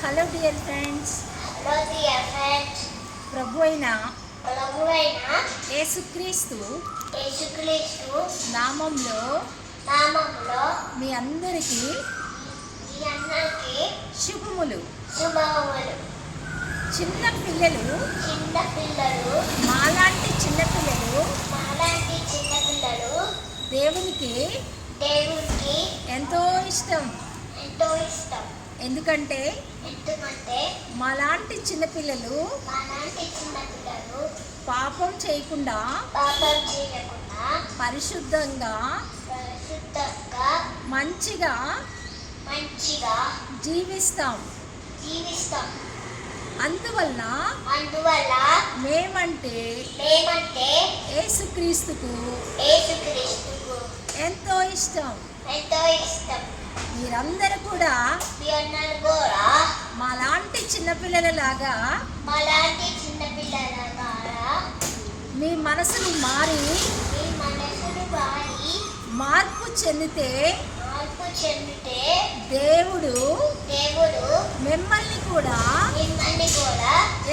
Hello dear friends. Hello dear friends. ప్రభు అయిన యేసుక్రీస్తు నామంలో మీ అందరికీ శుభములు. చిన్న పిల్లలు మాలాంటి చిన్నపిల్లలు దేవునికి ఎంతో ఇష్టం. ఎందుకంటే మాలాంటి చిన్నపిల్లలు పాపం చేయకుండా పరిశుద్ధంగా మంచిగా జీవిస్తాం. అందువల్ల మేమంటే యేసుక్రీస్తుకు ఎంతో ఇష్టం. మీరందరూ కూడా మాలాంటి చిన్నపిల్లలలాగా మీ మనసులు మారి మార్పు చెందితే దేవుడు మిమ్మల్ని కూడా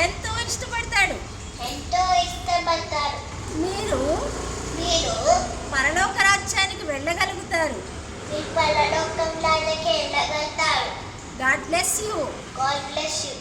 ఎంతో ఇష్టపడతాడు. మీరు పరలోక రాజ్యానికి వెళ్ళగలుగుతారు. పరలోకం రాజ్యానికి వెళ్ళగలుగుతారు. God bless you. God bless you.